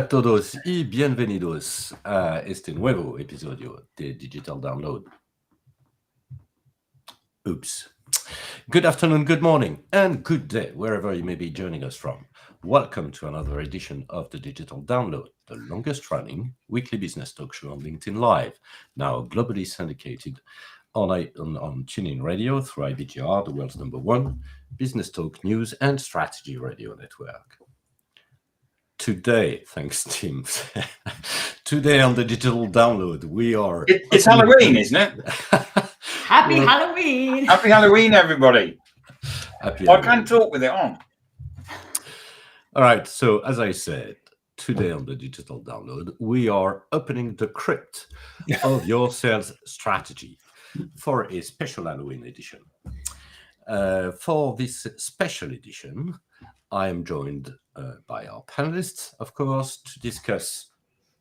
todos y bienvenidos a este nuevo episodio de Digital Download. Oops. Good afternoon, good morning, and good day, wherever you may be joining us from. Welcome to another edition of the Digital Download, the longest running weekly business talk show on LinkedIn Live, now globally syndicated on TuneIn Radio through IBGR, the world's #1 business talk, news, and strategy radio network. Today, thanks, Tim. Today on the Digital Download, we are... It's Halloween, isn't it? Happy Halloween! Happy Halloween, everybody. Happy I can't talk with it on. All right, so as I said, today on the Digital Download, we are opening the crypt of your sales strategy for a special Halloween edition. For this special edition, I am joined by our panelists, of course, to discuss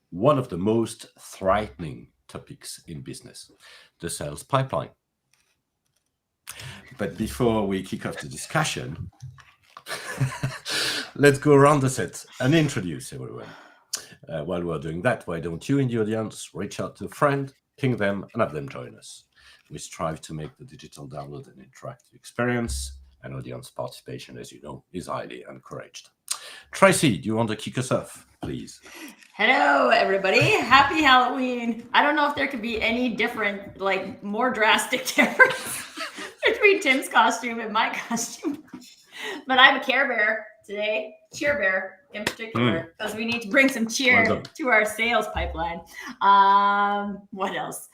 one of the most frightening topics in business, the sales pipeline. But before we kick off the discussion, let's go around the set and introduce everyone. While we're doing that, why don't you in the audience reach out to a friend, ping them, and have them join us. We strive to make the Digital Download an interactive experience, and audience participation, as you know, is highly encouraged. Tracy, do you want to kick us off, please? Hello, everybody. Happy Halloween. I don't know if there could be any different, more drastic difference between Tim's costume and my costume. But I'm a Care Bear today, Cheer Bear in particular, because we need to bring some cheer to our sales pipeline. What else?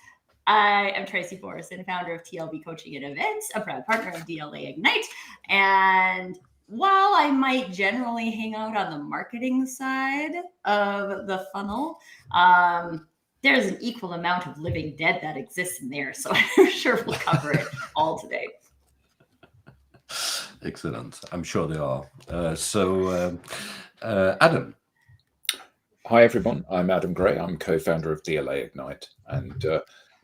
I am Tracy Forreston, founder of TLB Coaching and Events, a proud partner of DLA Ignite. And while I might generally hang out on the marketing side of the funnel, there's an equal amount of living dead that exists in there. So I'm sure we'll cover it all today. Excellent. I'm sure they are. Adam. Hi, everyone. I'm Adam Gray. I'm co-founder of DLA Ignite. And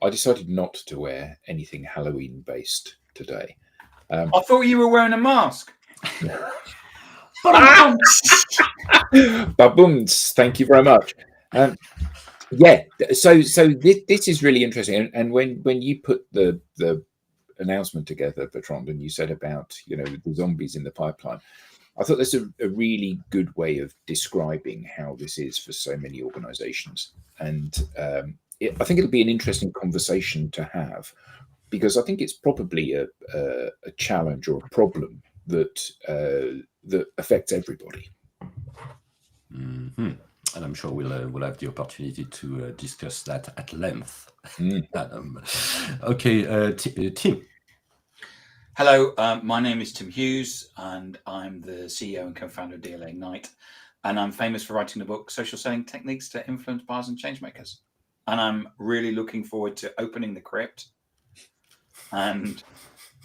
I decided not to wear anything Halloween-based today. I thought you were wearing a mask. Baboons. Thank you very much. So this is really interesting. And when you put the announcement together, Bertrand, and you said about the zombies in the pipeline, I thought that's a really good way of describing how this is for so many organizations. And I think it'll be an interesting conversation to have, because I think it's probably a challenge or a problem that affects everybody. Mm-hmm. And I'm sure we'll have the opportunity to discuss that at length. Okay, Tim. Hello, my name is Tim Hughes, and I'm the CEO and co-founder of DLA Ignite. And I'm famous for writing the book, Social Selling Techniques to Influence Buyers and Changemakers. And I'm really looking forward to opening the crypt and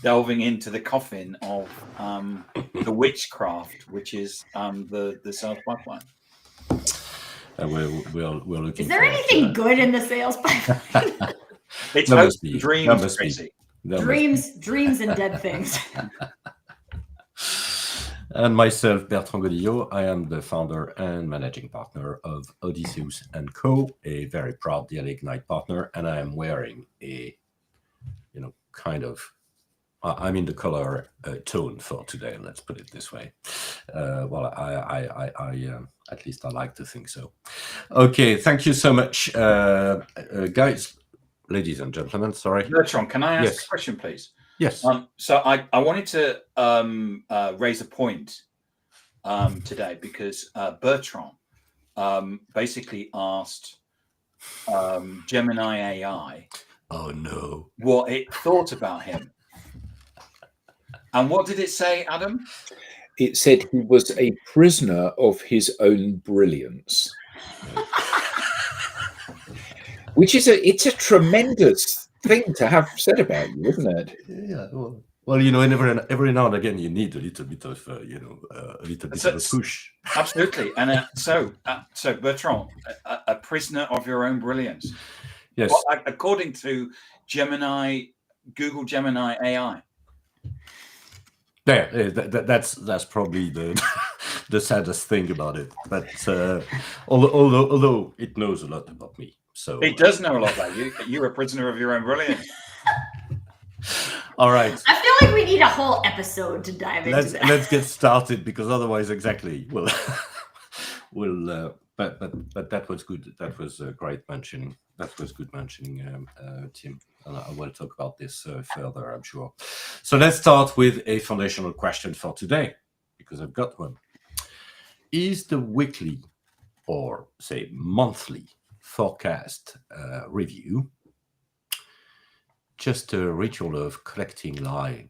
delving into the coffin of the witchcraft, which is the sales pipeline. We're looking. Is there anything good in the sales pipeline? It's hopes and dreams, crazy. Dreams and dead things. And myself, Bertrand Godillot, I am the founder and managing partner of Odysseus & Co., a very proud DLA Ignite partner, and I am wearing a, I'm in the color tone for today, let's put it this way. At least I like to think so. Okay, thank you so much, guys, ladies and gentlemen, sorry. Bertrand, can I ask a question, please? Yes. So I wanted to raise a point today, because Bertrand basically asked Gemini AI what it thought about him. And what did it say, Adam? It said he was a prisoner of his own brilliance. Which is it's a tremendous thing to have said about you, isn't it? Yeah. Well, every now and again you need a little bit of a push. Absolutely. And so Bertrand, a prisoner of your own brilliance. Yes. Well, according to Google Gemini AI. There, that's probably the the saddest thing about it. But although it knows a lot about me, so It does know a lot about you. You're a prisoner of your own brilliance. all right. I feel like we need a whole episode to dive into that. Let's get started, because otherwise, exactly, we'll but that was good. That was great mentioning. That was good mentioning, Tim. And I will talk about this further, I'm sure. So let's start with a foundational question for today, because I've got one. Is the weekly, or say monthly, forecast review just a ritual of collective lying?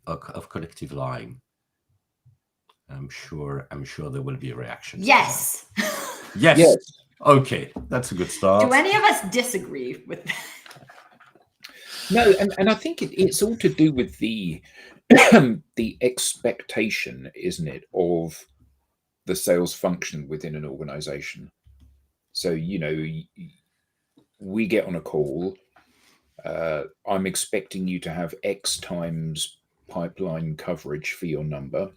I'm sure there will be a reaction. Yes. Yes. Yes. Okay, that's a good start. Do any of us disagree with that? No, and I think it's all to do with the the expectation, isn't it, of the sales function within an organization. So, we get on a call. I'm expecting you to have X times pipeline coverage for your number.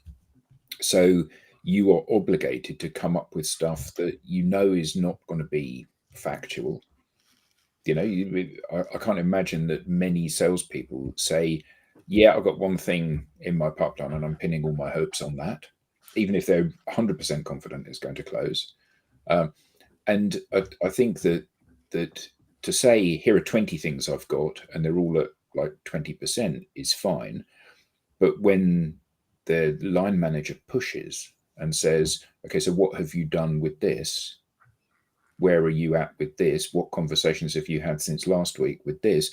So you are obligated to come up with stuff that is not going to be factual. I can't imagine that many salespeople say, yeah, I've got one thing in my pipeline and I'm pinning all my hopes on that, even if they're 100% confident it's going to close. And I think that to say, here are 20 things I've got and they're all at like 20% is fine. But when the line manager pushes and says, okay, so what have you done with this? Where are you at with this? What conversations have you had since last week with this?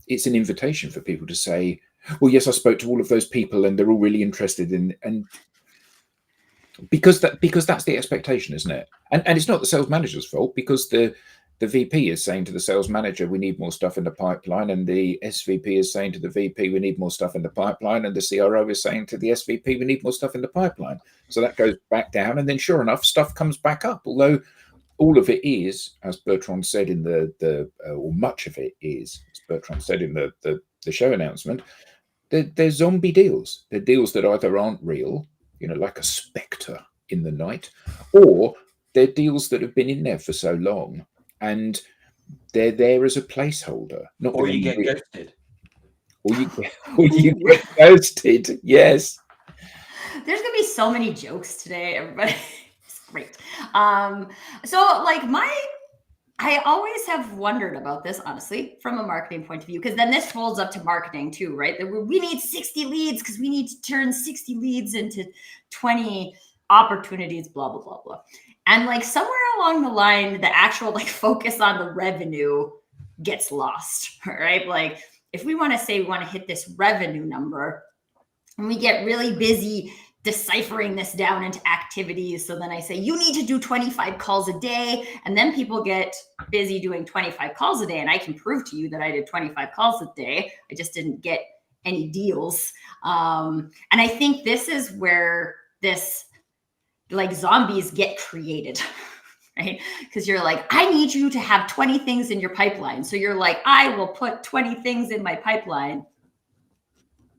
It's an invitation for people to say, well, yes, I spoke to all of those people and they're all really interested in, and because that's the expectation, isn't it? And it's not the sales manager's fault, because the VP is saying to the sales manager, we need more stuff in the pipeline, and the SVP is saying to the VP, we need more stuff in the pipeline, and the CRO is saying to the SVP, we need more stuff in the pipeline. So that goes back down, and then sure enough, stuff comes back up. Although all of it is, as Bertrand said in or much of it is, as Bertrand said in the show announcement, they're zombie deals. They're deals that either aren't real, like a spectre in the night, or they're deals that have been in there for so long and they're there as a placeholder. Or you get ghosted. Or you get ghosted. Yes. There's gonna be so many jokes today, everybody. It's great. So like I always have wondered about this, honestly, from a marketing point of view, because then this folds up to marketing too, right? That we need 60 leads because we need to turn 60 leads into 20 opportunities, blah, blah, blah, blah. And like somewhere along the line, the actual like focus on the revenue gets lost, right? Like if we want to say we want to hit this revenue number and we get really busy deciphering this down into activities. So then I say, you need to do 25 calls a day. And then people get busy doing 25 calls a day. And I can prove to you that I did 25 calls a day. I just didn't get any deals. And I think this is where this like zombies get created, right? Because you're like, I need you to have 20 things in your pipeline. So you're like, I will put 20 things in my pipeline.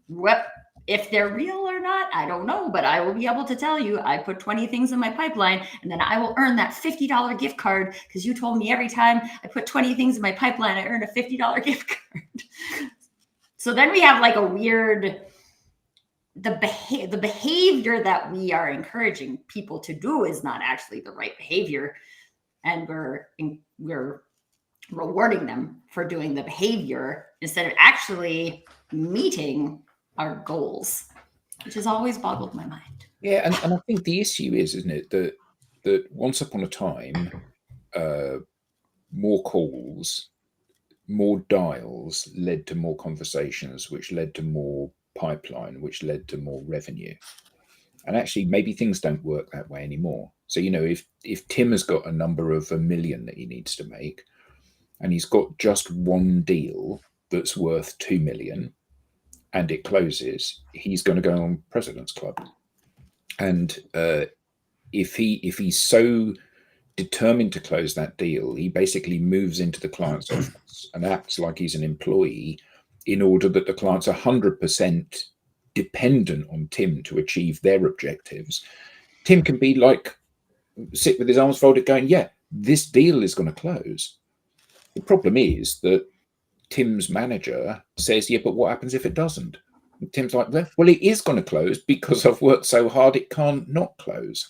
What? If they're real or not, I don't know, but I will be able to tell you I put 20 things in my pipeline and then I will earn that $50 gift card because you told me every time I put 20 things in my pipeline, I earn a $50 gift card. So then we have like a weird, the behavior that we are encouraging people to do is not actually the right behavior. And we're rewarding them for doing the behavior instead of actually meeting our goals, which has always boggled my mind. Yeah, and I think the issue is, isn't it, that once upon a time, more calls, more dials led to more conversations, which led to more pipeline, which led to more revenue. And actually, maybe things don't work that way anymore. So, if Tim has got a number of 1 million that he needs to make, and he's got just one deal that's worth 2 million, and it closes, he's going to go on President's Club. And if he's so determined to close that deal, he basically moves into the client's office and acts like he's an employee in order that the client's 100% dependent on Tim to achieve their objectives. Tim can be like, sit with his arms folded going, yeah, this deal is going to close. The problem is that Tim's manager says, yeah, but what happens if it doesn't? And Tim's like, well, it is going to close because I've worked so hard it can't not close.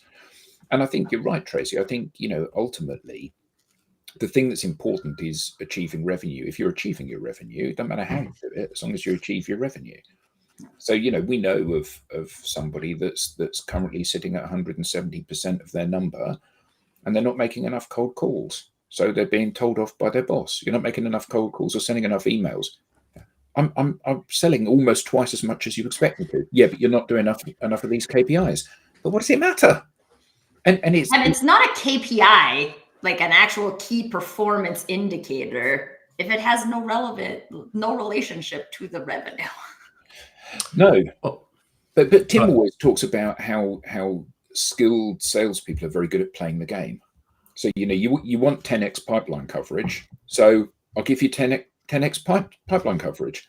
And I think you're right, Tracy. I think, ultimately, the thing that's important is achieving revenue. If you're achieving your revenue, it doesn't matter how you do it, as long as you achieve your revenue. So, we know of somebody that's currently sitting at 170% of their number, and they're not making enough cold calls. So they're being told off by their boss. You're not making enough cold calls or sending enough emails. I'm selling almost twice as much as you expect me to. Yeah, but you're not doing enough of these KPIs. But what does it matter? And it's not a KPI, like an actual key performance indicator, if it has no relationship to the revenue. No. But Tim always talks about how skilled salespeople are very good at playing the game. So, you want 10x pipeline coverage. So I'll give you 10x pipeline coverage.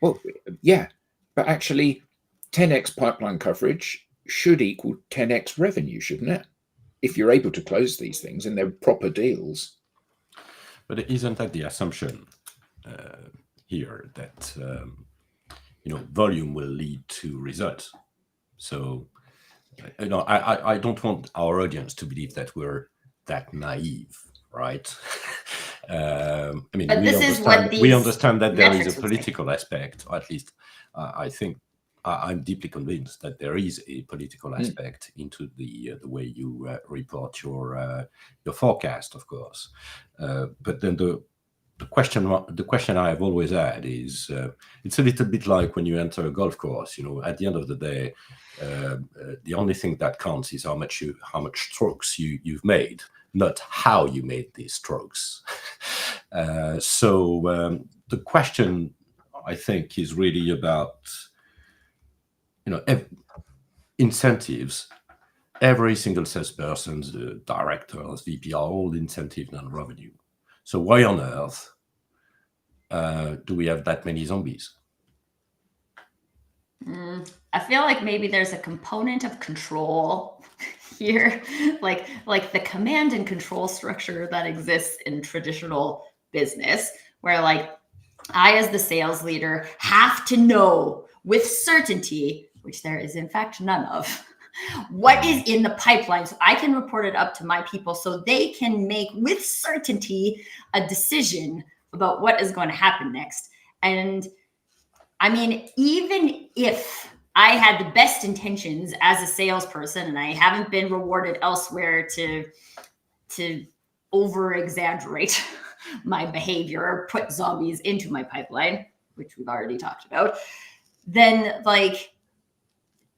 Well, yeah, but actually 10x pipeline coverage should equal 10x revenue, shouldn't it? If you're able to close these things and they're proper deals. But isn't that the assumption here that, volume will lead to results? So, I don't want our audience to believe that we're that naive, right? We understand that there is a political aspect, or at least I think I'm deeply convinced that there is a political aspect into the way you report your forecast, of course. But then the question I have always had is it's a little bit like when you enter a golf course. At the end of the day, the only thing that counts is how much strokes you've made, not how you made these strokes. So the question, I think, is really about incentives. Every single salesperson, the directors, VP, are all incentived on revenue. So why on earth do we have that many zombies? I feel like maybe there's a component of control here, like the command and control structure that exists in traditional business, where I, as the sales leader, have to know with certainty, which there is in fact none of, what is in the pipeline, so I can report it up to my people so they can make with certainty a decision about what is going to happen next. And I mean, even if I had the best intentions as a salesperson and I haven't been rewarded elsewhere to over exaggerate my behavior or put zombies into my pipeline, which we've already talked about, then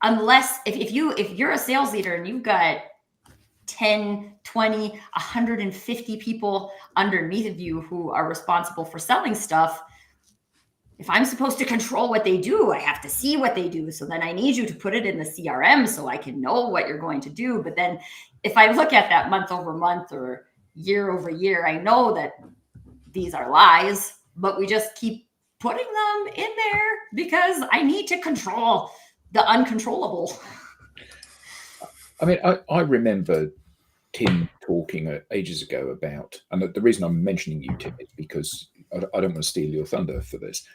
unless if you're a sales leader and you've got 10, 20, 150 people underneath of you who are responsible for selling stuff, if I'm supposed to control what they do, I have to see what they do. So then I need you to put it in the CRM so I can know what you're going to do. But then if I look at that month over month or year over year, I know that these are lies, but we just keep putting them in there because I need to control the uncontrollable. I mean, I remember Tim talking ages ago about, and the reason I'm mentioning you, Tim, is because I don't want to steal your thunder for this.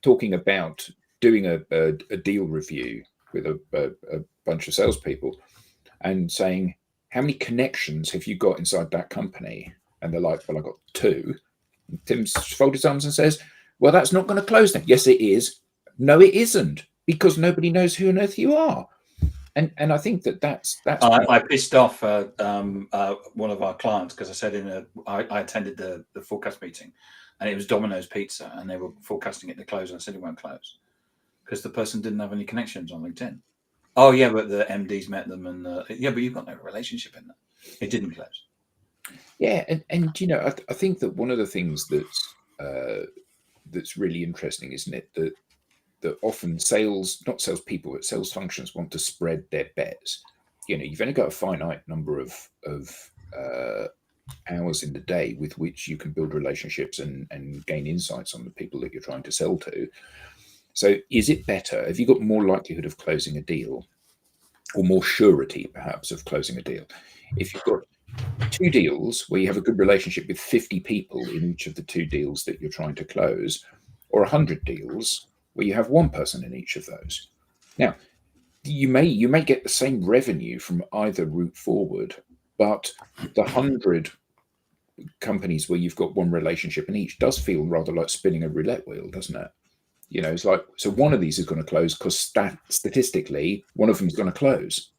Talking about doing a deal review with a bunch of salespeople and saying, how many connections have you got inside that company? And they're like, well, I got 2. And Tim folds his arms and says, well, that's not going to close then. Yes, it is. No, it isn't, because nobody knows who on earth you are. And I think that's. I pissed off one of our clients because I said I attended the forecast meeting, and it was Domino's Pizza, and they were forecasting it to close, and I said it won't close because the person didn't have any connections on LinkedIn. Oh yeah, but the MDs met them, and yeah, but you've got no relationship in that. It didn't close. Yeah, and I think that one of the things that's really interesting, isn't it, that often not salespeople, but sales functions want to spread their bets. You've only got a finite number of hours in the day with which you can build relationships and gain insights on the people that you're trying to sell to. So is it better? Have you got more likelihood of closing a deal or more surety, perhaps, of closing a deal. If you've got 2 deals where you have a good relationship with 50 people in each of the 2 deals that you're trying to close, or 100 deals where you have 1 person in each of those. Now, you may get the same revenue from either route forward, but the 100 companies where you've got 1 relationship in each does feel rather like spinning a roulette wheel, doesn't it? You know, it's like, so one of these is going to close because statistically, one of them is going to close.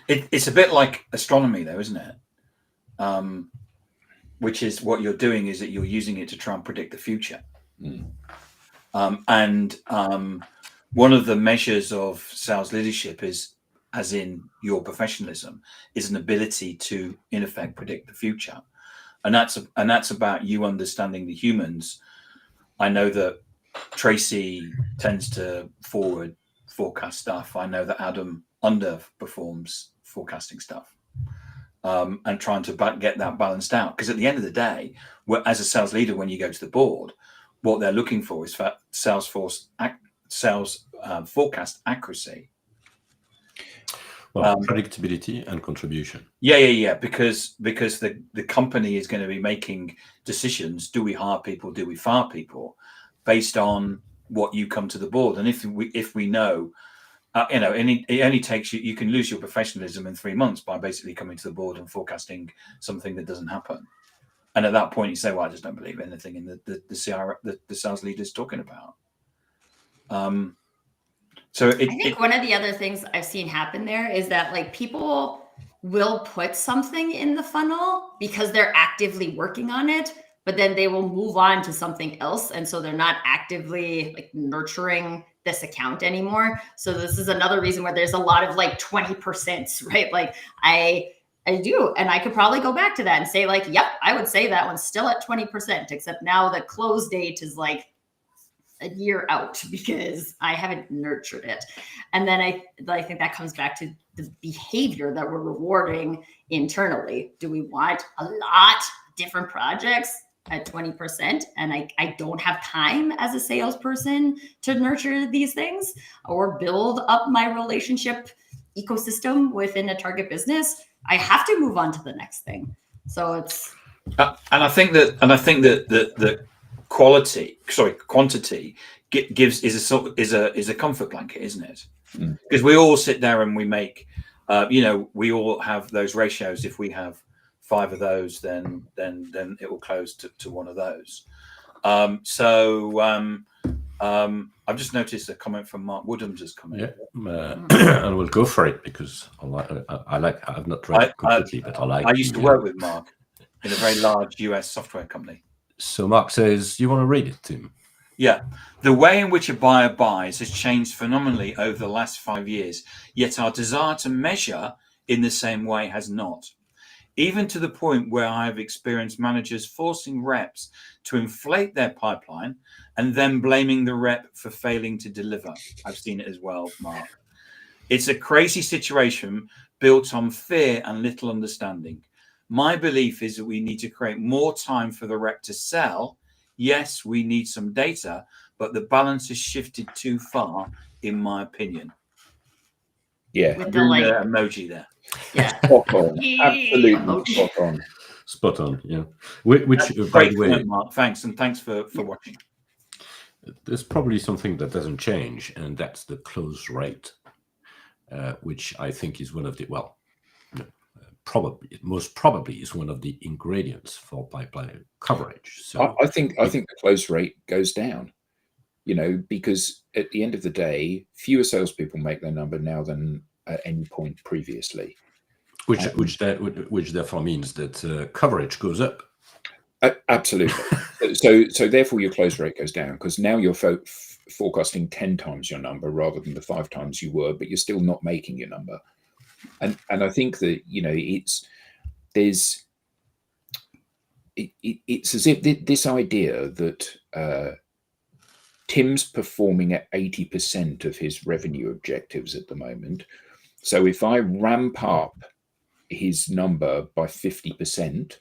It's a bit like astronomy, though, isn't it? Which is what you're doing is that you're using it to try and predict the future. One of the measures of sales leadership is, as in your professionalism, is an ability to, in effect, predict the future. And that's about you understanding the humans. I know that Tracy tends to forecast stuff. I know that Adam underperforms forecasting stuff, and trying to get that balanced out. Because at the end of the day, as a sales leader, when you go to the board, what they're looking for is for sales forecast accuracy. Well, predictability and contribution. Yeah. Because the company is going to be making decisions. Do we hire people? Do we fire people? Based on what you come to the board. And if we know, it only takes you can lose your professionalism in 3 months by basically coming to the board and forecasting something that doesn't happen. And at that point, you say, well, I just don't believe anything in the sales leader is talking about. So I think one of the other things I've seen happen there is that like people will put something in the funnel because they're actively working on it, but then they will move on to something else. And so they're not actively like nurturing this account anymore. So this is another reason where there's a lot of like 20%, right? Like I do. And I could probably go back to that and say like, yep, I would say that one's still at 20%, except now the close date is like a year out because I haven't nurtured it. And then I think that comes back to the behavior that we're rewarding internally. Do we want a lot different projects at 20%? And I don't have time as a salesperson to nurture these things or build up my relationship ecosystem within a target business. I have to move on to the next thing. So it's and I think that the quantity is a comfort blanket, isn't it? Because we all sit there and we make we all have those ratios. If we have 5 of those, then it will close to one of those. I've just noticed a comment from Mark Woodhams has come in. Yeah, and we'll go for it because I've not read it completely, but I like. I used to work with Mark in a very large US software company. So Mark says, you want to read it, Tim? Yeah. The way in which a buyer buys has changed phenomenally over the last 5 years, yet our desire to measure in the same way has not. Even to the point where I have experienced managers forcing reps to inflate their pipeline and then blaming the rep for failing to deliver. I've seen it as well, Mark. It's a crazy situation built on fear and little understanding. My belief is that we need to create more time for the rep to sell. Yes, we need some data, but the balance has shifted too far, in my opinion. Yeah. with the like, Emoji there. yeah. Spot on. Absolutely Emoji. spot on. Spot on, yeah. Which by Great the way, comment, Mark. Thanks, and thanks for watching. there's probably something that doesn't change, and that's the close rate, which I think is one of the most probably is one of the ingredients for pipeline coverage. So I think the close rate goes down, because at the end of the day, fewer salespeople make their number now than at any point previously. which therefore means that coverage goes up. Absolutely. so therefore your close rate goes down because now you're forecasting 10 times your number rather than the 5 times you were, but you're still not making your number. And I think that it's as if this idea that Tim's performing at 80% of his revenue objectives at the moment. So if I ramp up his number by 50%,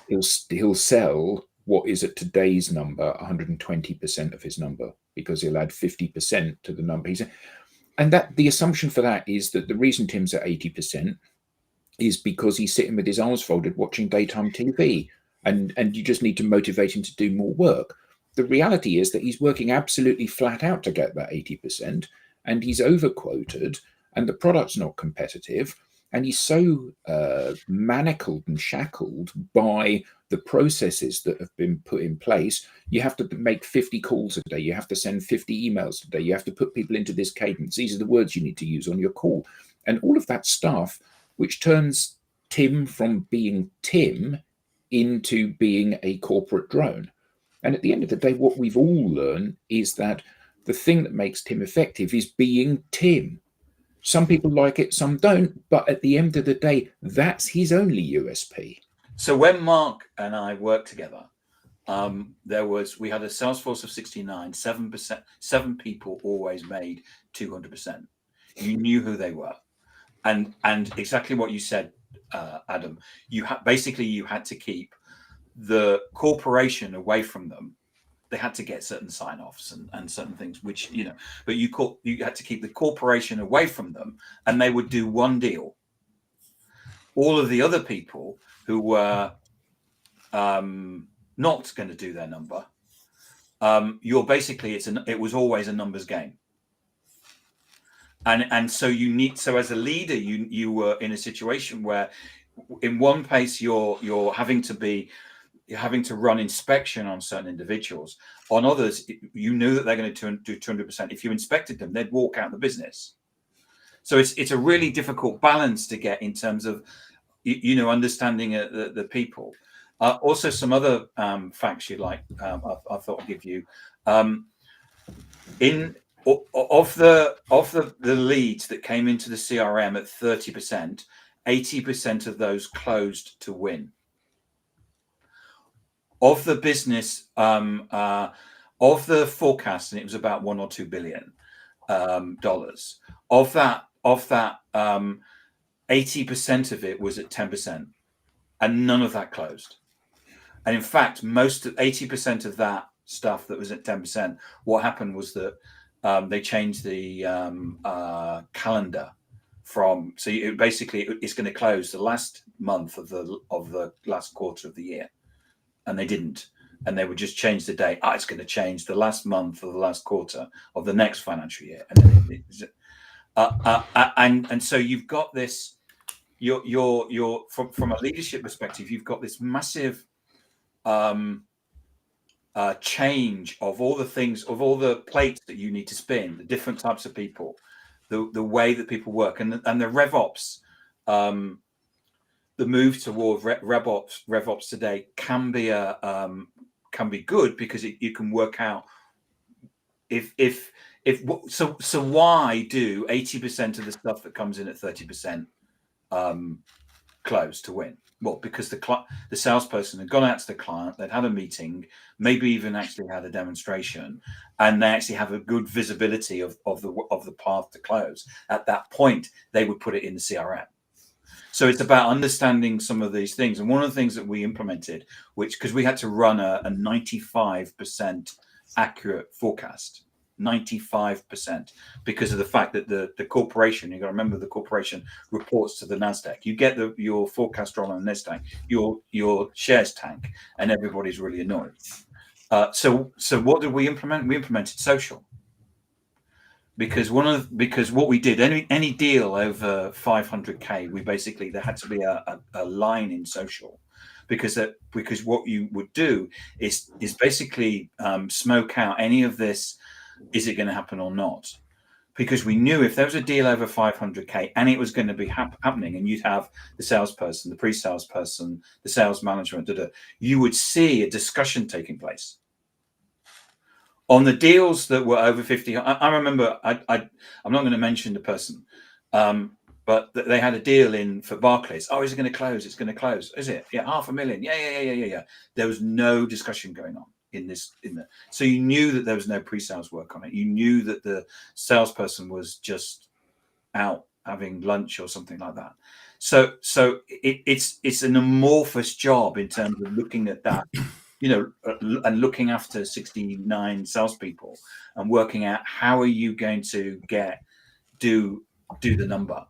he'll sell what is at today's number 120% of his number because he'll add 50% to the number. And that the assumption for that is that the reason Tim's at 80% is because he's sitting with his arms folded watching daytime TV, and you just need to motivate him to do more work. The reality is that he's working absolutely flat out to get that 80%, and he's overquoted, and the product's not competitive, and he's so manacled and shackled by the processes that have been put in place. You have to make 50 calls a day, you have to send 50 emails a day, you have to put people into this cadence, these are the words you need to use on your call, and all of that stuff, which turns Tim from being Tim into being a corporate drone. And at the end of the day, what we've all learned is that the thing that makes Tim effective is being Tim. Some people like it, some don't, but at the end of the day, that's his only USP. So when Mark and I worked together, we had a sales force of 69, 7%, 7 people always made 200%. You knew who they were. And exactly what you said, Adam, you had to keep the corporation away from them. They had to get certain sign-offs and certain things, which, but you had to keep the corporation away from them, and they would do one deal. All of the other people who were not going to do their number, it was always a numbers game. And so as a leader, you were in a situation where in one place you're having to run inspection on certain individuals. On others, you knew that they're going to do 200%. If you inspected them, they'd walk out of the business. So it's a really difficult balance to get in terms of understanding the people. Also, some other facts you'd like, I thought I'd give you. Of the leads that came into the CRM at 30%, 80% of those closed to win. Of the business, of the forecast, and it was about $1 or $2 billion dollars. Of that, 80% of it was at 10%, and none of that closed. And in fact, 80% of that stuff that was at 10%, what happened was that they changed the calendar it's going to close the last month of the last quarter of the year, and they didn't, and they would just change the date. It's going to change the last month of the last quarter of the next financial year, and so you've got this. You're from a leadership perspective, you've got this massive change of all the things, of all the plates that you need to spin, the different types of people, the way that people work, and the RevOps, the move toward RevOps today can be good because you can work out so why do 80% of the stuff that comes in at 30% close to win? Well, because the salesperson had gone out to the client, they'd had a meeting, maybe even actually had a demonstration, and they actually have a good visibility of the path to close. At that point, they would put it in the CRM. So it's about understanding some of these things. And one of the things that we implemented, because we had to run a 95% accurate forecast, 95%, because of the fact that the corporation, you've got to remember, the corporation reports to the NASDAQ. You get your forecast roll on the NASDAQ, your shares tank, and everybody's really annoyed. So what did we implement? We implemented social. Because what we did, any deal over 500K, there had to be a line in social, because what you would do is basically smoke out any of this. Is it going to happen or not? Because we knew if there was a deal over 500K and it was going to be happening, and you'd have the salesperson, the pre-salesperson, the sales management, you would see a discussion taking place. On the deals that were over 50, I remember, I'm not going to mention the person, but they had a deal for Barclays. Oh, is it going to close? It's going to close. Is it? Yeah, $500,000. Yeah. There was no discussion going on so you knew that there was no pre-sales work on it. You knew that the salesperson was just out having lunch or something like that. So it's an amorphous job in terms of looking at that, and looking after 69 salespeople and working out how are you going to get do the number.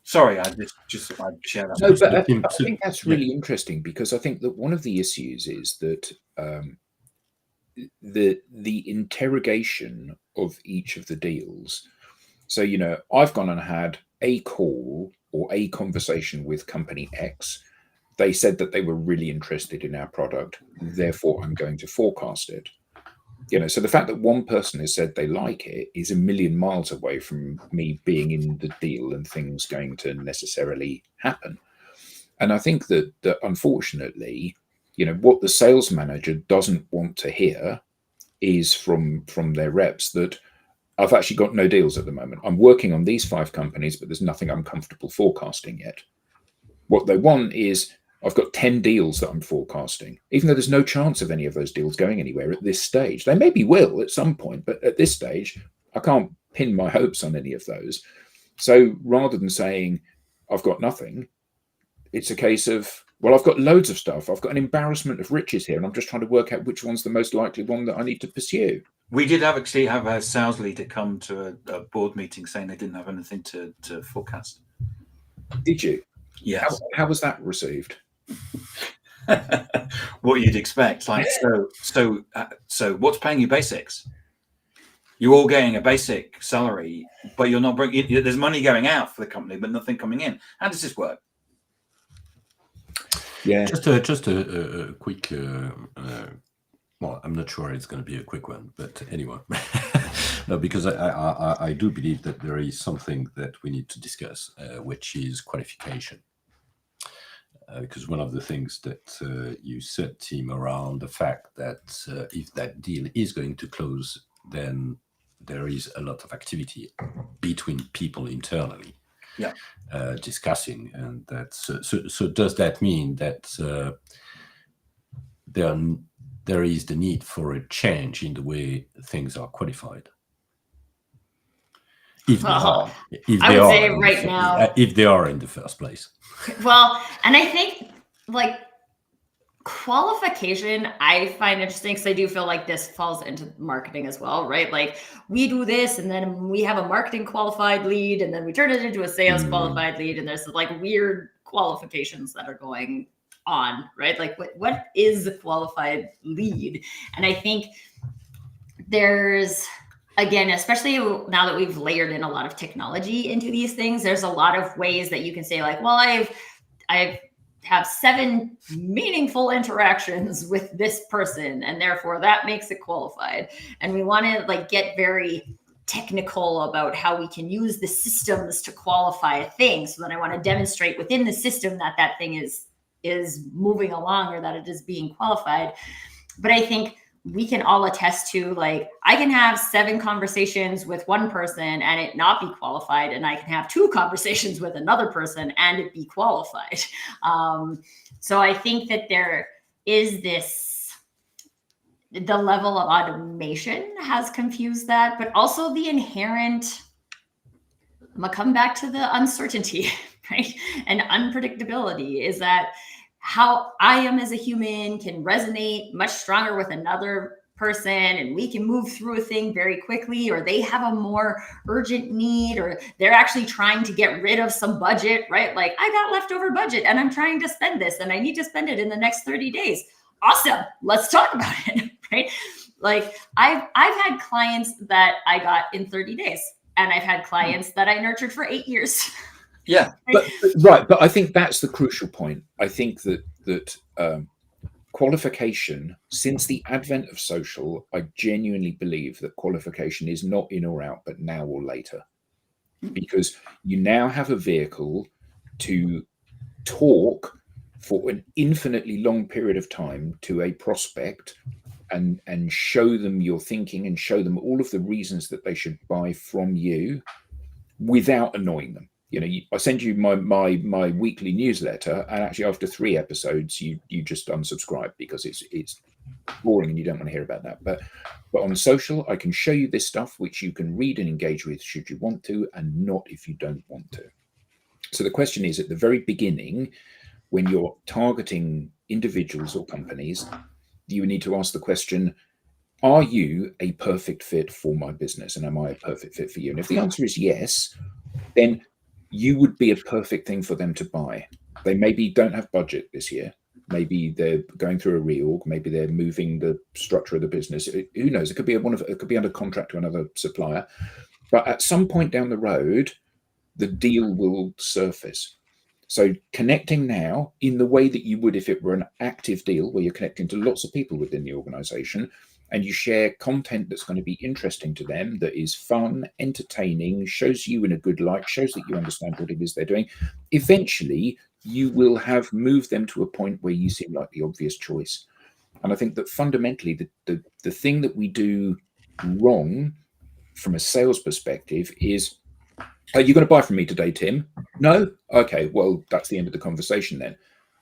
Sorry, I just I share that. No, but I Tim, think that's really interesting, because I think that one of the issues is that the interrogation of each of the deals. So, I've gone and had a call or a conversation with company X. They said that they were really interested in our product, therefore I'm going to forecast it. So the fact that one person has said they like it is a million miles away from me being in the deal and things going to necessarily happen. And I think that unfortunately, what the sales manager doesn't want to hear is from their reps that I've actually got no deals at the moment. I'm working on these 5 companies, but there's nothing I'm comfortable forecasting yet. What they want is, I've got 10 deals that I'm forecasting, even though there's no chance of any of those deals going anywhere at this stage. They maybe will at some point, but at this stage, I can't pin my hopes on any of those. So rather than saying, I've got nothing, it's a case of, well, I've got loads of stuff. I've got an embarrassment of riches here, and I'm just trying to work out which one's the most likely one that I need to pursue. We did actually have a sales leader come to a board meeting saying they didn't have anything to forecast. Did you? Yes. How was that received? What you'd expect. Like, so what's paying you basics? You're all getting a basic salary, but you're not bringing. There's money going out for the company, but nothing coming in. How does this work? Yeah. Just a quick. Well, I'm not sure it's going to be a quick one, but anyway, no, because I do believe that there is something that we need to discuss, which is qualification. Because one of the things that you said, Tim, around the fact that if that deal is going to close, then there is a lot of activity between people internally, discussing, and that's so. Does that mean that there is the need for a change in the way things are qualified? If Well, if I they would are say in the right fir- now- if they are in the first place. Well, and I think like qualification, I find interesting because I do feel like this falls into marketing as well, right? Like we do this and then we have a marketing qualified lead and then we turn it into a sales qualified lead, and there's like weird qualifications that are going on, right? Like what is a qualified lead? And I think there's, again, especially now that we've layered in a lot of technology into these things, there's a lot of ways that you can say like, well, I've have 7 meaningful interactions with this person, and therefore that makes it qualified. And we want to like get very technical about how we can use the systems to qualify a thing. So then I want to demonstrate within the system that that thing is moving along, or that it is being qualified. But I think we can all attest to, like, I can have 7 conversations with one person and it not be qualified, and I can have 2 conversations with another person and it be qualified. So I think that there is the level of automation has confused that, but also the inherent, I'm gonna come back to the uncertainty, right? And unpredictability is that how I am as a human can resonate much stronger with another person, and we can move through a thing very quickly, or they have a more urgent need, or they're actually trying to get rid of some budget, right? Like, I got leftover budget and I'm trying to spend this and I need to spend it in the next 30 days. Awesome. Let's talk about it, right? Like I've had clients that I got in 30 days, and I've had clients that I nurtured for 8 years. Yeah, but I think that's the crucial point. I think that qualification, since the advent of social, I genuinely believe that qualification is not in or out, but now or later, because you now have a vehicle to talk for an infinitely long period of time to a prospect and show them your thinking and show them all of the reasons that they should buy from you without annoying them. I send you my weekly newsletter, and actually after 3 episodes, you just unsubscribe because it's boring and you don't want to hear about that. But on social, I can show you this stuff which you can read and engage with should you want to, and not if you don't want to. So the question is, at the very beginning, when you're targeting individuals or companies, you need to ask the question, are you a perfect fit for my business? And am I a perfect fit for you? And if the answer is yes, then you would be a perfect thing for them to buy. They maybe don't have budget this year. Maybe they're going through a reorg. Maybe they're moving the structure of the business. Who knows? It could be it could be under contract to another supplier. But at some point down the road, the deal will surface. So connecting now in the way that you would if it were an active deal where you're connecting to lots of people within the organization, and you share content that's going to be interesting to them, that is fun, entertaining, shows you in a good light, shows that you understand what it is they're doing. Eventually, you will have moved them to a point where you seem like the obvious choice. And I think that fundamentally, the thing that we do wrong from a sales perspective is, are you going to buy from me today, Tim? No? Okay, well, that's the end of the conversation then.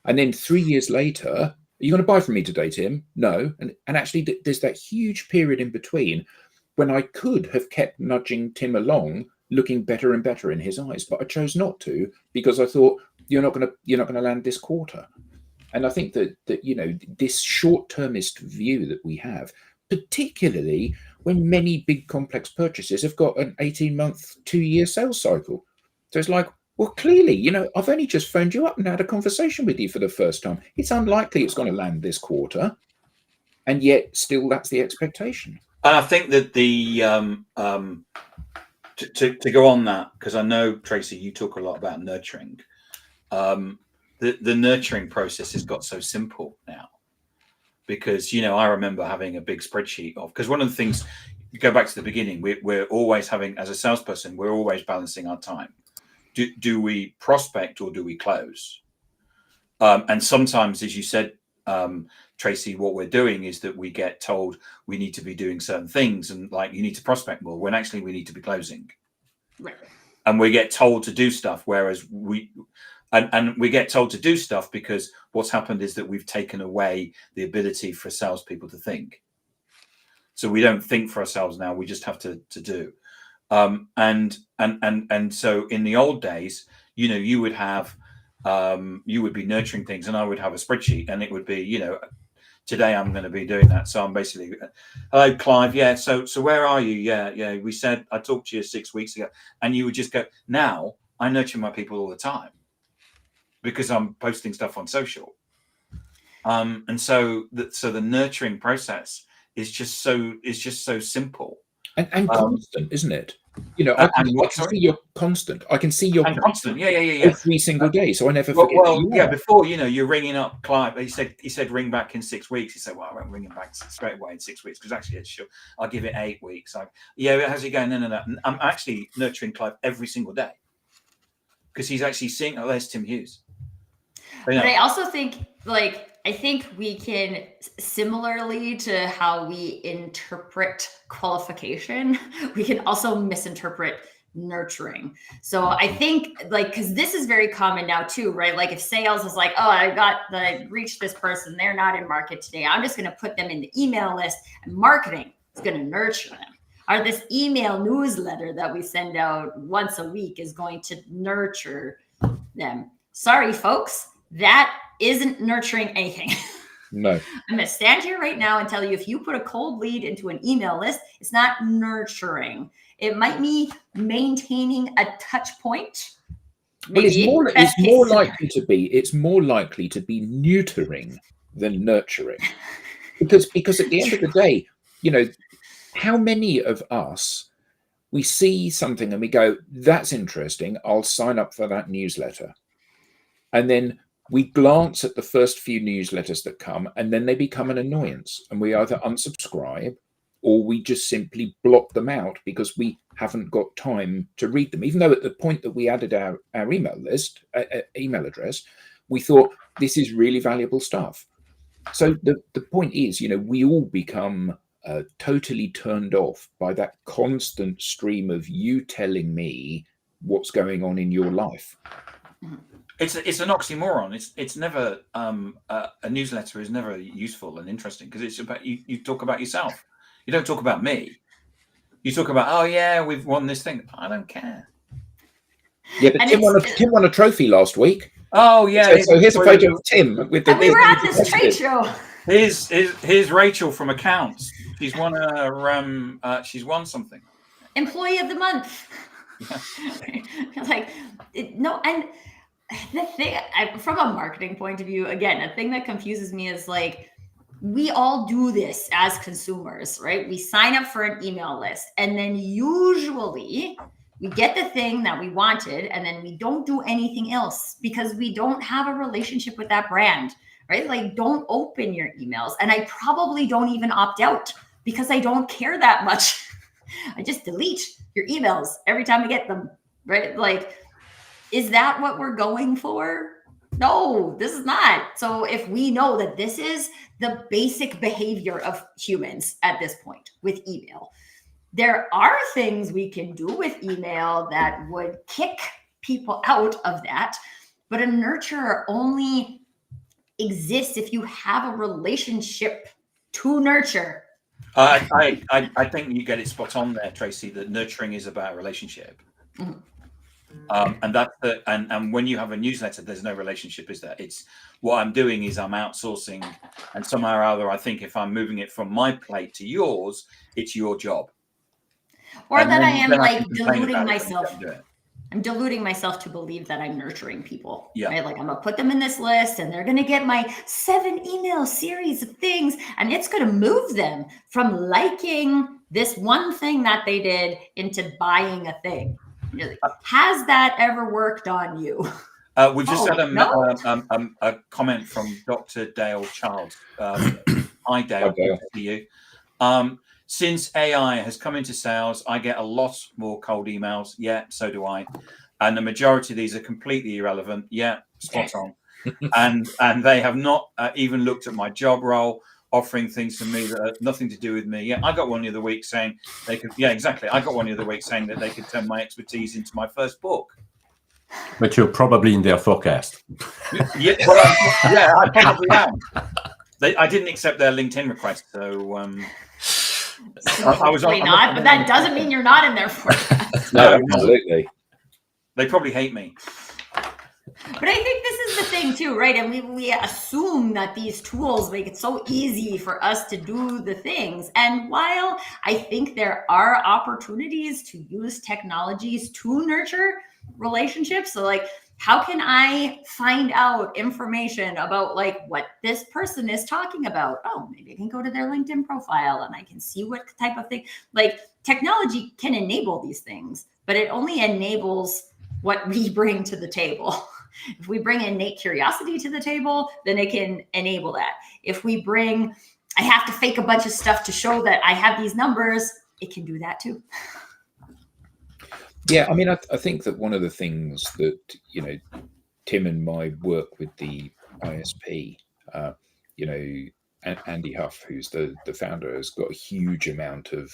And then 3 years later, are you going to buy from me today, Tim? No. And actually, there's that huge period in between when I could have kept nudging Tim along, looking better and better in his eyes, but I chose not to because I thought, you're not going to land this quarter. And I think that this short-termist view that we have, particularly when many big complex purchases have got an 18-month, 2-year sales cycle. So it's like, well, clearly, I've only just phoned you up and had a conversation with you for the first time. It's unlikely it's going to land this quarter. And yet still that's the expectation. And I think that to go on that, because I know, Tracy, you talk a lot about nurturing. The nurturing process has got so simple now. Because, I remember having a big spreadsheet because one of the things, you go back to the beginning, we're always having, as a salesperson, we're always balancing our time. Do we prospect or do we close? And sometimes, as you said, Tracy, what we're doing is that we get told we need to be doing certain things and like you need to prospect more when actually we need to be closing. Right. And we get told to do stuff, whereas we get told to do stuff because what's happened is that we've taken away the ability for salespeople to think. So we don't think for ourselves now; we just have to do. And so in the old days, you would have, you would be nurturing things, and I would have a spreadsheet, and it would be, today I'm going to be doing that. So I'm basically, hello, Clive. Yeah. So where are you? Yeah. We said I talked to you 6 weeks ago, and you would just go. Now I nurture my people all the time, because I'm posting stuff on social. And so the nurturing process is just so simple. And constant, isn't it? I can see you're constant. I can see you're constant. Yeah. Every single day. So I never forget. Before, you're ringing up Clive. He said ring back in 6 weeks. He said, well, I won't ring him back straight away in 6 weeks because actually it's sure I'll give it 8 weeks. How's it going? No. I'm actually nurturing Clive every single day because he's actually seeing. Oh, there's Tim Hughes. But I also think, I think we can, similarly to how we interpret qualification, we can also misinterpret nurturing. So I think, because this is very common now too, right? Like if sales is like, oh, I reached this person, they're not in market today, I'm just going to put them in the email list, and marketing is going to nurture them. Or this email newsletter that we send out once a week is going to nurture them. Sorry, folks. That isn't nurturing anything. No. I'm going to stand here right now and tell you, if you put a cold lead into an email list, it's not nurturing. It might be maintaining a touch point. Well, it's more likely to be neutering than nurturing. Because at the end of the day, how many of us, we see something and we go, that's interesting, I'll sign up for that newsletter. And then we glance at the first few newsletters that come, and then they become an annoyance, and we either unsubscribe or we just simply block them out because we haven't got time to read them. Even though at the point that we added our email list, email address, we thought this is really valuable stuff. So the point is, we all become totally turned off by that constant stream of you telling me what's going on in your life. It's an oxymoron. It's never a newsletter is never useful and interesting because it's about you talk about yourself. You don't talk about me. You talk about, oh yeah, we've won this thing. I don't care. Yeah, but Tim won a trophy last week. Oh yeah. So here's a photo of Tim with the. And we were at this trade show. Here's Rachel from accounts She's won a she's won something. Employee of the month. Like, no, and the thing from a marketing point of view, again, a thing that confuses me is like, we all do this as consumers, right? We sign up for an email list, and then usually we get the thing that we wanted, and then we don't do anything else because we don't have a relationship with that brand, right? Like, don't open your emails. And I probably don't even opt out because I don't care that much. I just delete your emails every time I get them, right? Like, is that what we're going for? No, this is not. So if we know that this is the basic behavior of humans at this point with email, there are things we can do with email that would kick people out of that. But a nurturer only exists if you have a relationship to nurture. I think you get it spot on there, Tracy, that nurturing is about relationship. Mm-hmm. And that's and when you have a newsletter, there's no relationship, is there? It's what I'm doing is I'm outsourcing, and somehow or other, I think if I'm moving it from my plate to yours, it's your job. Or And that I then am I like can complain deluding about it when you myself. don't do it. I'm deluding myself to believe that I'm nurturing people. Yeah. Right? Like, I'm gonna put them in this list and they're gonna get my 7 email series of things, and it's gonna move them from liking this one thing that they did into buying a thing. Has that ever worked on you? We've just had a comment from Dr. Dale Charles. Hi, Dale. Good to see you. Since AI has come into sales, I get a lot more cold emails. Yeah, so do I. And the majority of these are completely irrelevant. Yeah, spot on. And they have not even looked at my job role, offering things to me that have nothing to do with me. Yeah, I got one the other week saying they could. Yeah, exactly. I got one the other week saying that they could turn my expertise into my first book. But you're probably in their forecast. Yeah, well, I probably am. I didn't accept their LinkedIn request, so I was not. But that doesn't mean you're not in their forecast. No, absolutely. They probably hate me. But I think this is the thing too, right? And we assume that these tools make it so easy for us to do the things. And while I think there are opportunities to use technologies to nurture relationships, so like, how can I find out information about like what this person is talking about? Oh, maybe I can go to their LinkedIn profile and I can see what type of thing. Like, technology can enable these things, but it only enables what we bring to the table. If we bring innate curiosity to the table, then it can enable that. If we bring, I have to fake a bunch of stuff to show that I have these numbers, it can do that too. Yeah, I mean, I think that one of the things that, you know, Tim and my work with the ISP, you know, Andy Huff, who's the founder, has got a huge amount of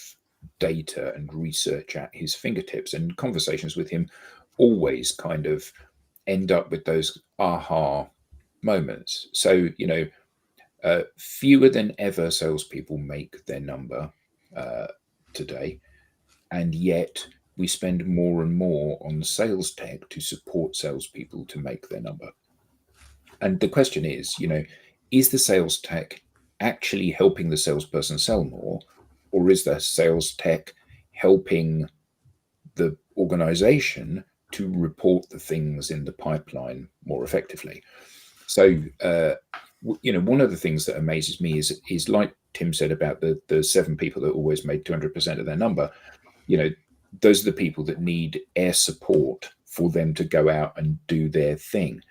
data and research at his fingertips, and conversations with him always kind of end up with those aha moments. So, you know, fewer than ever salespeople make their number today, and yet we spend more and more on sales tech to support salespeople to make their number. And the question is, you know, is the sales tech actually helping the salesperson sell more, or is the sales tech helping the organization to report the things in the pipeline more effectively? So, you know, one of the things that amazes me is like Tim said about the 7 people that always made 200% of their number. You know, those are the people that need air support for them to go out and do their thing.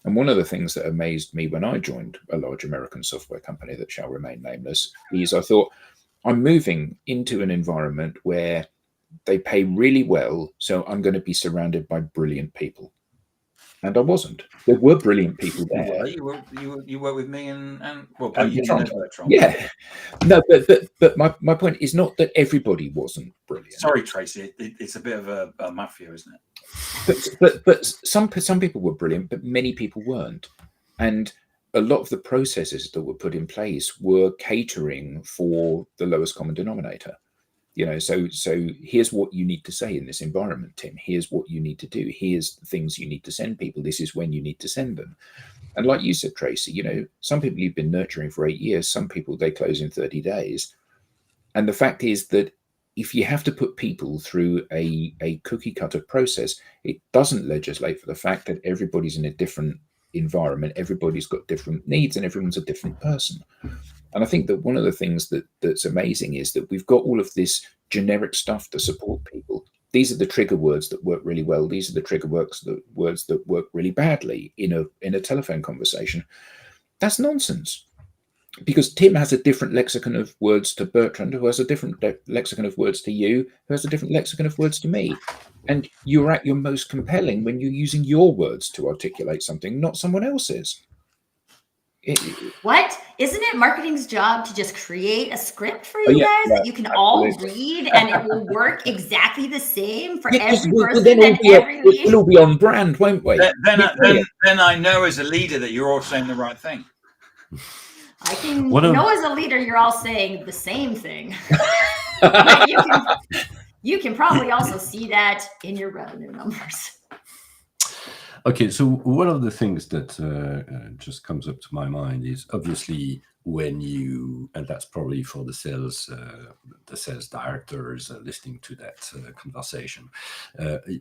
And one of the things that amazed me when I joined a large American software company that shall remain nameless is I thought, I'm moving into an environment where they pay really well, so I'm going to be surrounded by brilliant people. And I wasn't. There were brilliant people there. You were with me and well, you Bertrand. Yeah. No, but my point is not that everybody wasn't brilliant. Sorry, Tracy. It's a bit of a mafia, isn't it? But some people were brilliant, but many people weren't. And a lot of the processes that were put in place were catering for the lowest common denominator. You know, so here's what you need to say in this environment, Tim. Here's what you need to do. Here's the things you need to send people. This is when you need to send them. And like you said, Tracy, you know, some people you've been nurturing for 8 years. Some people they close in 30 days. And the fact is that if you have to put people through a cookie cutter process, it doesn't legislate for the fact that everybody's in a different environment, everybody's got different needs, and everyone's a different person. And I think that one of the things that's amazing is that we've got all of this generic stuff to support people. These are the trigger words that work really well. These are the trigger words that work really badly in a telephone conversation. That's nonsense. Because Tim has a different lexicon of words to Bertrand, who has a different lexicon of words to you, who has a different lexicon of words to me. And you're at your most compelling when you're using your words to articulate something, not someone else's. What? Isn't it marketing's job to just create a script for you guys that you can all read and it will work exactly the same for every person and every lead? We'll all be on brand, won't we? Then I know as a leader that you're all saying the right thing. I can know as a leader, you're all saying the same thing. But you can probably also see that in your revenue numbers. Okay, so one of the things that just comes up to my mind is obviously when you, and that's probably for the sales directors listening to that conversation,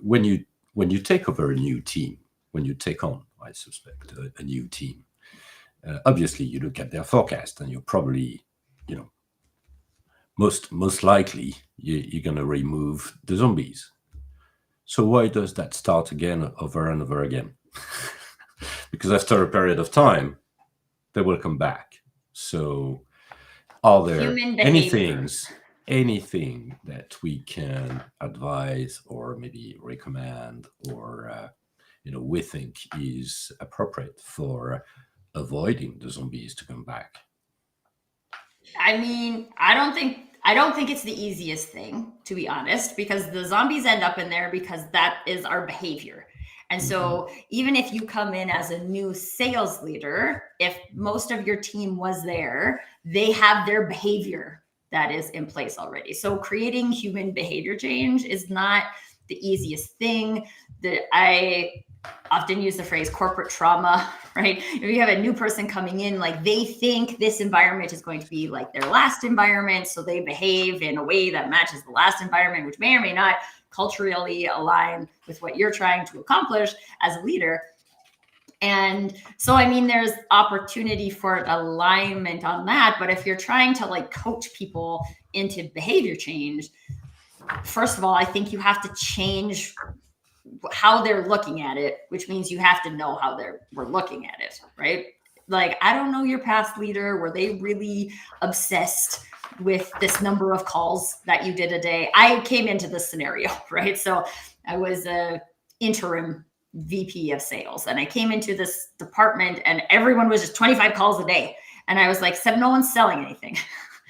when you take over a new team, when you take on, I suspect, a new team, obviously you look at their forecast and you're probably, most likely you're going to remove the zombies. So why does that start again over and over again? Because after a period of time, they will come back. So are there anything that we can advise or maybe recommend or we think is appropriate for avoiding the zombies to come back? I mean, I don't think it's the easiest thing, to be honest, because the zombies end up in there because that is our behavior. And so even if you come in as a new sales leader, if most of your team was there, they have their behavior that is in place already. So creating human behavior change is not the easiest thing. That I often use the phrase corporate trauma, right? If you have a new person coming in, like they think this environment is going to be like their last environment. So they behave in a way that matches the last environment, which may or may not culturally align with what you're trying to accomplish as a leader. And so, I mean, there's opportunity for alignment on that. But if you're trying to like coach people into behavior change, first of all, I think you have to change how they're looking at it, which means you have to know how we're looking at it, right? Like, I don't know your past leader. Were they really obsessed with this number of calls that you did a day? I came into this scenario, right? So I was a interim VP of sales and I came into this department and everyone was just 25 calls a day. And I was like, no one's selling anything.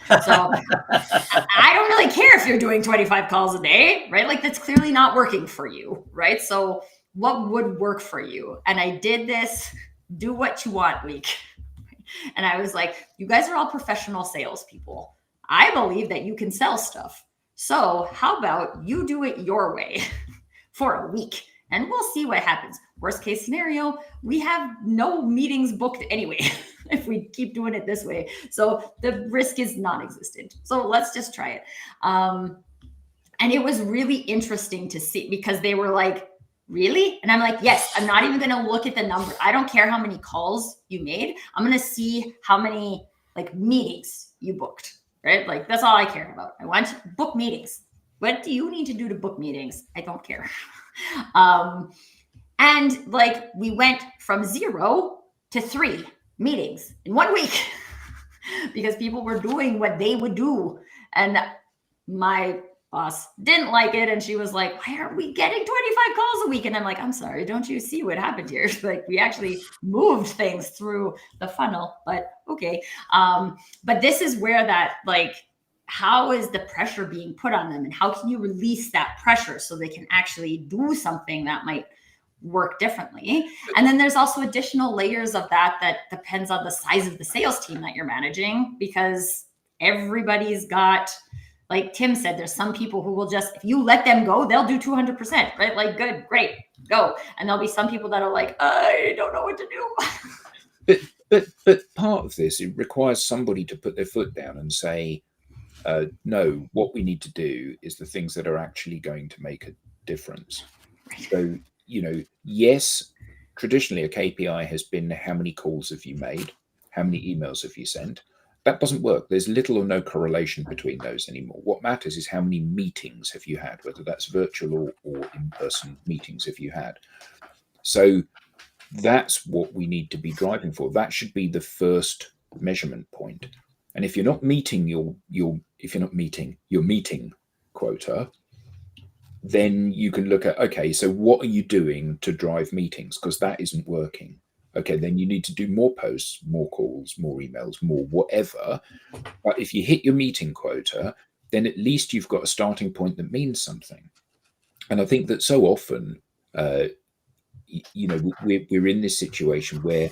So I don't really care if you're doing 25 calls a day, right? Like that's clearly not working for you, right? So what would work for you? And I did this do what you want week. And I was like, you guys are all professional salespeople. I believe that you can sell stuff. So how about you do it your way for a week and we'll see what happens. Worst case scenario, we have no meetings booked anyway if we keep doing it this way. So the risk is non-existent. So let's just try it. And it was really interesting to see because they were like, really? And I'm like, yes, I'm not even going to look at the number. I don't care how many calls you made. I'm going to see how many like meetings you booked, right? Like that's all I care about. I want to book meetings. What do you need to do to book meetings? I don't care. And like we went from 0 to 3 meetings in 1 week because people were doing what they would do. And my boss didn't like it. And she was like, why aren't we getting 25 calls a week? And I'm like, I'm sorry, don't you see what happened here? Like we actually moved things through the funnel, but okay. But this is where that like, how is the pressure being put on them and how can you release that pressure so they can actually do something that might work differently? And then there's also additional layers of that depends on the size of the sales team that you're managing because everybody's got, like Tim said, there's some people who will just, if you let them go, they'll do 200%, right? Like, good, great, go. And there'll be some people that are like, I don't know what to do. But part of this, it requires somebody to put their foot down and say, No, what we need to do is the things that are actually going to make a difference. So, yes, traditionally a KPI has been how many calls have you made, how many emails have you sent. That doesn't work. There's little or no correlation between those anymore. What matters is how many meetings have you had, whether that's virtual or in-person meetings have you had. So that's what we need to be driving for. That should be the first measurement point. And if you're not meeting your meeting quota, then you can look at, okay, so what are you doing to drive meetings? Because that isn't working. Okay, then you need to do more posts, more calls, more emails, more whatever. But if you hit your meeting quota, then at least you've got a starting point that means something. And I think that so often, we're in this situation where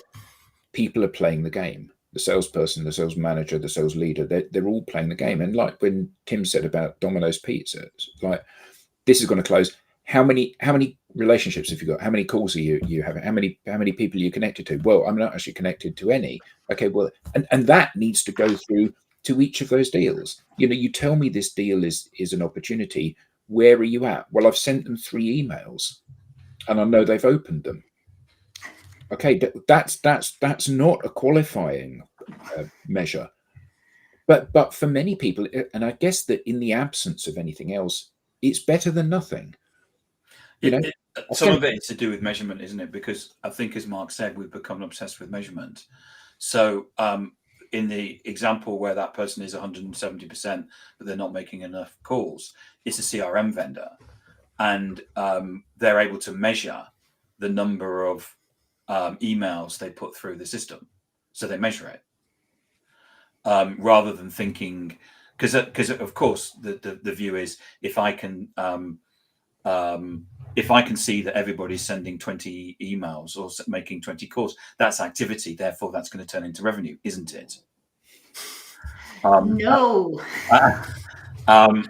people are playing the game. The salesperson, the sales manager, the sales leader, they're all playing the game. And like when Tim said about Domino's Pizza, it's like, this is going to close. How many relationships have you got? How many calls are you having? How many people are you connected to? Well, I'm not actually connected to any. Okay, well, and that needs to go through to each of those deals. You tell me this deal is an opportunity. Where are you at? Well, I've sent them 3 emails, and I know they've opened them. Okay, that's not a qualifying measure. But for many people, and I guess that in the absence of anything else, it's better than nothing. Some of it is to do with measurement, isn't it? Because I think, as Mark said, we've become obsessed with measurement. So in the example where that person is 170%, but they're not making enough calls, it's a CRM vendor. And they're able to measure the number of emails they put through the system. So they measure it. Rather than thinking, because of course the view is, if I can see that everybody's sending 20 emails or making 20 calls, that's activity. Therefore, that's going to turn into revenue, isn't it? No. And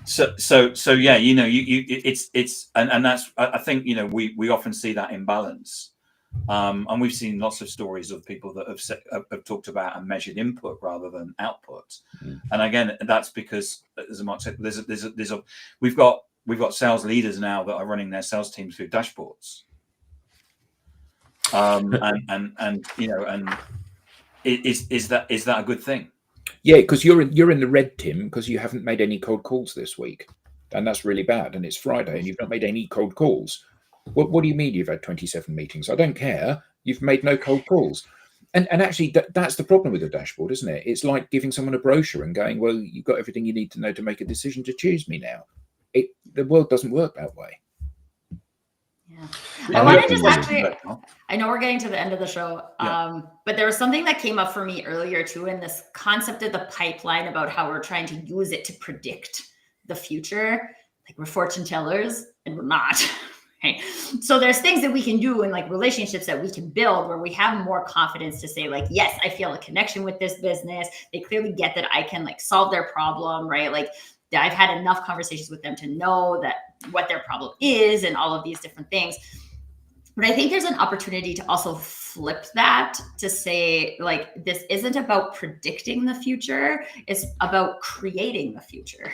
so yeah, it's and that's, I think, we often see that imbalance. And we've seen lots of stories of people that have talked about and measured input rather than output. And again, that's because, as Mark said, we've got sales leaders now that are running their sales teams through dashboards. Is that a good thing? Yeah, because you're in the red, Tim, because you haven't made any cold calls this week, and that's really bad. And it's Friday, and you've not made any cold calls. What do you mean you've had 27 meetings? I don't care. You've made no cold calls. And actually, that's the problem with the dashboard, isn't it? It's like giving someone a brochure and going, well, you've got everything you need to know to make a decision to choose me now. The world doesn't work that way. Yeah. I want to just I know we're getting to the end of the show, but there was something that came up for me earlier too, in this concept of the pipeline, about how we're trying to use it to predict the future. Like, we're fortune tellers and we're not. Okay. So there's things that we can do in like relationships that we can build where we have more confidence to say, like, yes, I feel a connection with this business. They clearly get that I can like solve their problem, right? Like, I've had enough conversations with them to know that what their problem is and all of these different things. But I think there's an opportunity to also flip that to say, like, this isn't about predicting the future. It's about creating the future.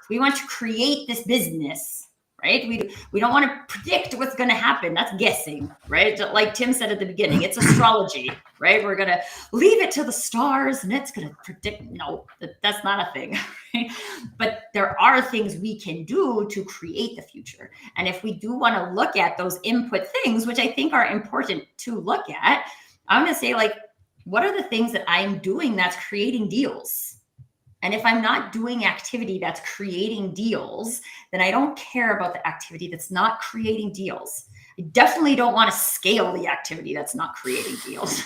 We want to create this business, right? We don't want to predict what's going to happen. That's guessing, right? Like Tim said at the beginning, it's astrology, right? We're going to leave it to the stars and it's going to predict. No, that's not a thing. Right? But there are things we can do to create the future. And if we do want to look at those input things, which I think are important to look at, I'm going to say, like, what are the things that I'm doing that's creating deals? And if I'm not doing activity that's creating deals, then I don't care about the activity that's not creating deals. I definitely don't want to scale the activity that's not creating deals.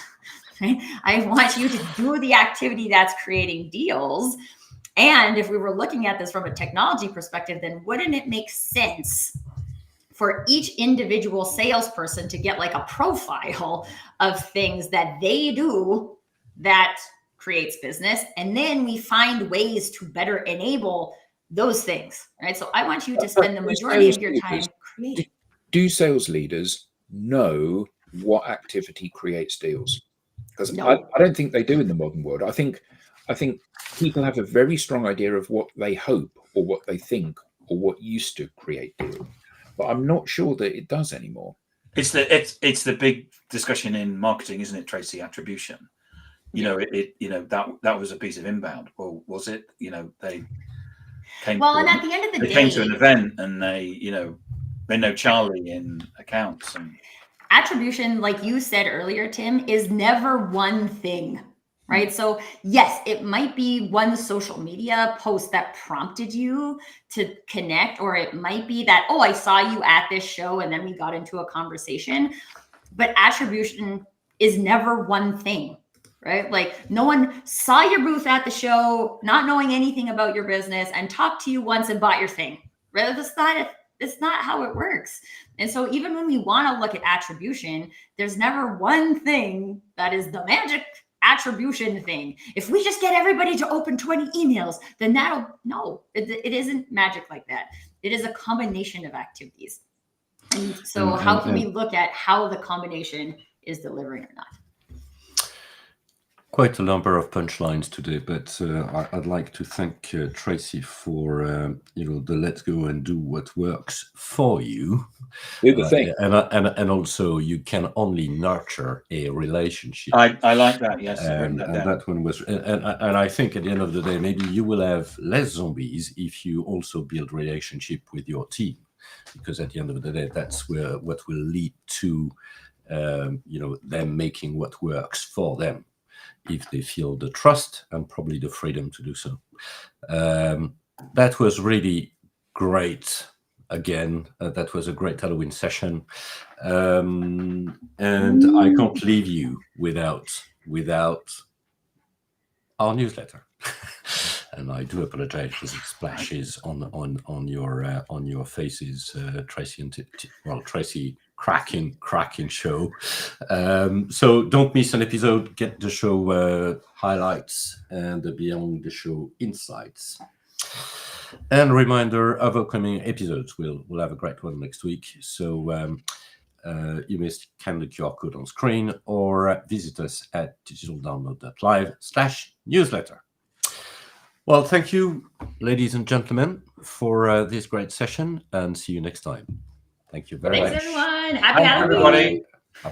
Right? I want you to do the activity that's creating deals. And if we were looking at this from a technology perspective, then wouldn't it make sense for each individual salesperson to get like a profile of things that they do that creates business, and then we find ways to better enable those things, right? So I want you to spend the majority of your time creating. Do sales leaders know what activity creates deals? Because I don't think they do in the modern world. I think I think people have a very strong idea of what they hope or what they think or what used to create deals, but I'm not sure that it does anymore. It's the big discussion in marketing, isn't it, Tracy? Attribution. That was a piece of inbound. Well, was it? They came. Well, and at the end of the they day, came to an event and they know Charlie in accounts and attribution, like you said earlier, Tim, is never one thing, right? So yes, it might be one social media post that prompted you to connect, or it might be that, oh, I saw you at this show and then we got into a conversation. But attribution is never one thing, right? Like no one saw your booth at the show, not knowing anything about your business, and talked to you once and bought your thing, right? It's not how it works. And so even when we want to look at attribution, there's never one thing that is the magic attribution thing. If we just get everybody to open 20 emails, then it isn't magic like that. It is a combination of activities. And so how can we look at how the combination is delivering or not? Quite a number of punchlines today, but I'd like to thank Tracy for the let's go and do what works for you. Do the thing, and also you can only nurture a relationship. I like that. Yes, and that one was, and I think at the end of the day, maybe you will have less zombies if you also build relationship with your team, because at the end of the day, that's what will lead to them making what works for them, if they feel the trust and probably the freedom to do so. That was really great. Again, that was a great Halloween session. And I can't leave you without our newsletter. And I do apologize because it splashes on your faces, Tracy and Tracy. Cracking show. So don't miss an episode. Get the show highlights and the beyond the show insights. And reminder of upcoming episodes. We'll have a great one next week. So you may scan the QR code on screen or visit us at digitaldownload.live/newsletter. Well, thank you, ladies and gentlemen, for this great session, and see you next time. Thank you very much. Thanks, everyone. Happy Bye, Halloween. everybody. Bye-bye.